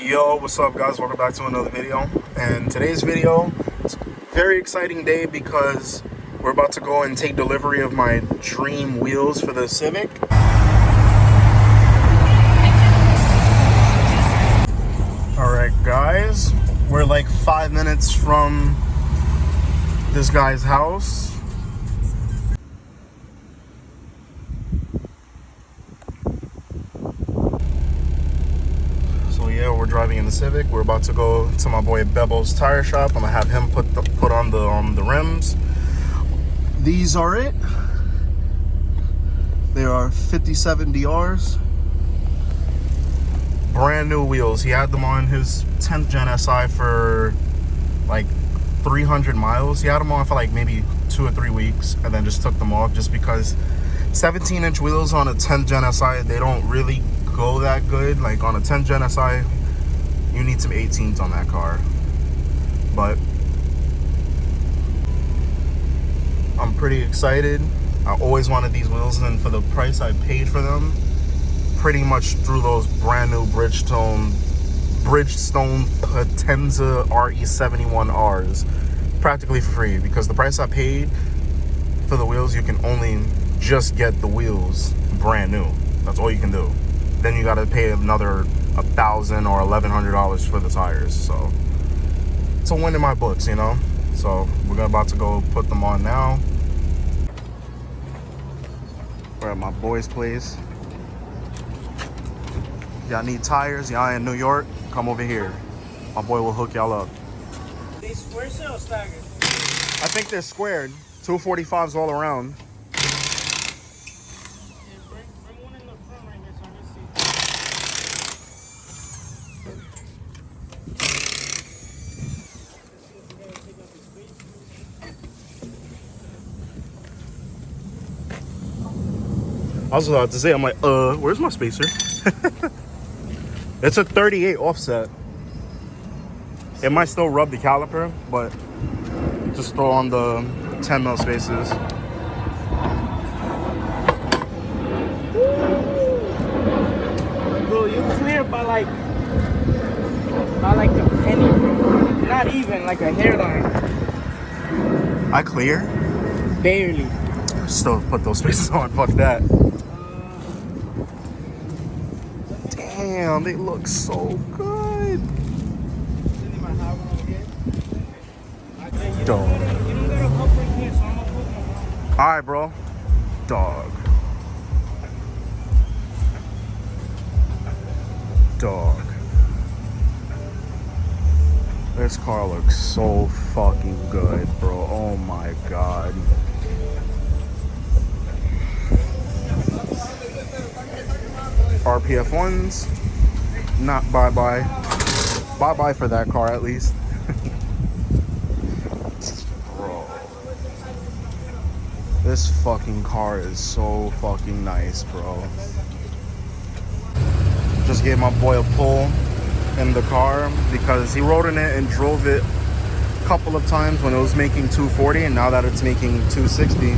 Yo, what's up guys? Welcome back to another video. And today's video, it's a very exciting day because we're about to go and take delivery of my dream wheels for the Civic. Alright guys, we're like 5 minutes from this guy's house. Yeah, we're driving in the Civic. We're about to go to my boy Bebo's tire shop. I'm gonna have him put on the rims. These are it. They are 57 DRs. Brand new wheels. He had them on his 10th Gen SI for like 300 miles. He had them on for like maybe 2 or 3 weeks and then just took them off just because 17-inch wheels on a 10th Gen SI, they don't really go that good. Like on a 10 Gen SI, you need some 18s on that car. But I'm pretty excited. I always wanted these wheels, and for the price I paid for them, pretty much threw those brand new Bridgestone Potenza RE71Rs practically for free, because the price I paid for the wheels, you can only just get the wheels brand new. That's all you can do. Then you got to pay another $1,000 or $1,100 for the tires. So it's a win in my books, you know. So we're about to go put them on now. We're at my boy's place. Y'all need tires, y'all in New York, come over here. My boy will hook y'all up. They square or staggered? I think they're squared. 245s all around. Bring one in the front right here so I can see. I was about to say, I'm like, where's my spacer? It's a 38 offset. It might still rub the caliper, but just throw on the 10 mil spacers. Bro, you clear by like the penny, bro. Not even like a hairline. I clear? Barely. Still put those spacers on, fuck that. Damn, they look so good. Dog. You don't got a cup right here, so I'm gonna put one. Alright, bro. Dog. Dog. This car looks so fucking good, bro. Oh my god. RPF ones. Not bye-bye. Bye-bye for that car at least. Bro. This fucking car is so fucking nice, bro. Just gave my boy a pull in the car because he rode in it and drove it a couple of times when it was making 240, and now that it's making 260,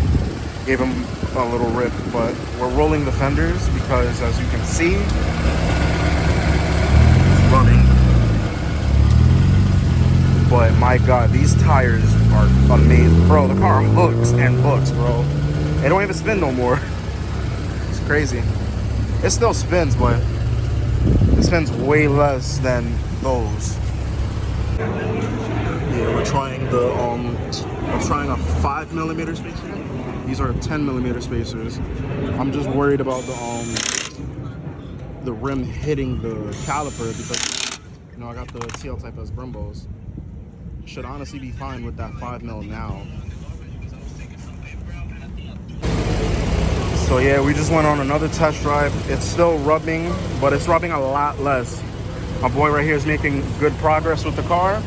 gave him a little rip. But we're rolling the fenders because, as you can see, it's running. But my god, these tires are amazing, bro. The car hooks and books, bro. They don't even spin no more. It's crazy. It still spins, but it spends way less than those. Yeah, we're trying I'm trying a 5mm spacer. These are 10mm spacers. I'm just worried about the rim hitting the caliper because, you know, I got the TL Type S Brimbos. Should honestly be fine with that 5mm now. So yeah, we just went on another test drive. It's still rubbing, but it's rubbing a lot less. My boy right here is making good progress with the car.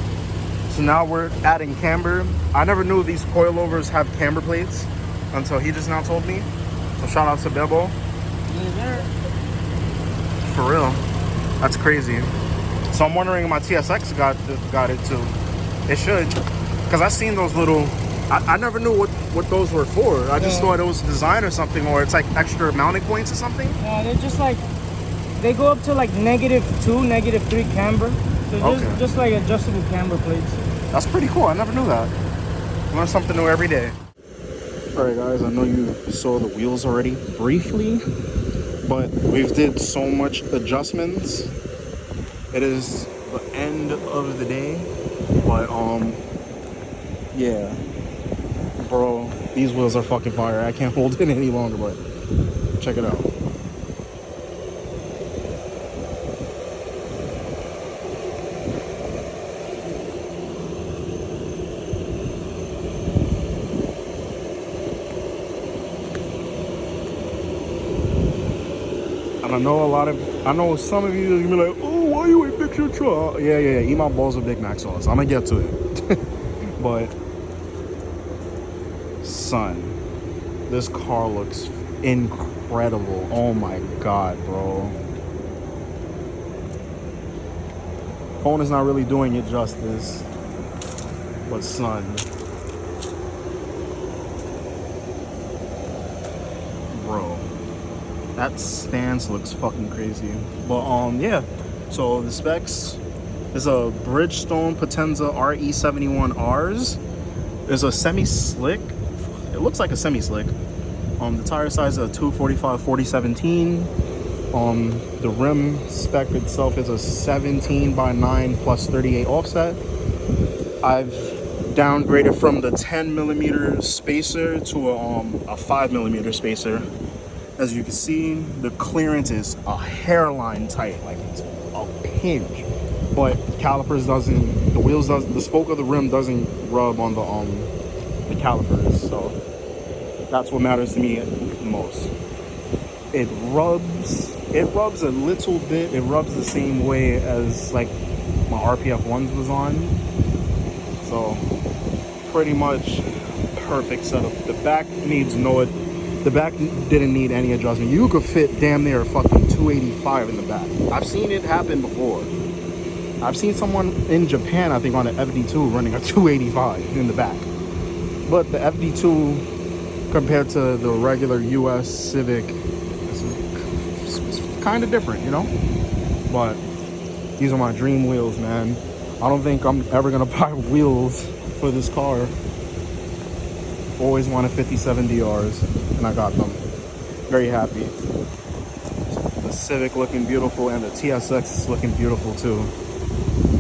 So now we're adding camber. I never knew these coilovers have camber plates until he just now told me. So shout out to Bebo. For real. That's crazy. So I'm wondering if my TSX got it too. It should. Because I seen those little, I never knew what those were for. I just thought it was design or something, or it's like extra mounting points or something. Yeah, they're just like They go up to like -2, -3 camber. So Okay. just like adjustable camber plates. That's pretty cool. I never knew that. Learn something new every day. All right, guys. I know you saw the wheels already briefly, but we've did so much adjustments. It is the end of the day, but yeah, bro, these wheels are fucking fire. I can't hold it any longer, but check it out. And I know some of you are gonna be like, oh, why you ain't fix your truck? Yeah, eat my balls with Big Mac sauce. I'm gonna get to it. But, son, this car looks incredible. Oh my God, bro. Phone is not really doing it justice. But son, bro. That stance looks fucking crazy. But yeah. So the specs is a Bridgestone Potenza RE71Rs. There's a semi-slick. It looks like a semi-slick. The tire size is a 245/4017. The rim spec itself is a 17/9 plus 38 offset. I've downgraded from the 10mm spacer to a 5mm spacer. As you can see, the clearance is a hairline tight, like it's a pinch. But calipers doesn't, the wheels doesn't, the spoke of the rim doesn't rub on the calipers. So that's what matters to me the most. It rubs a little bit. It rubs the same way as like my RPF ones was on. So pretty much perfect setup. The back didn't need any adjustment. You could fit damn near fucking 285 in the back. I've seen it happen before. I've seen someone in Japan, I think, on an FD2 running a 285 in the back. But the FD2 compared to the regular US Civic, it's kind of different, you know? But these are my dream wheels, man. I don't think I'm ever gonna buy wheels for this car. Always wanted 57 DRs, and I got them. Very happy. The Civic looking beautiful, and the TSX is looking beautiful too.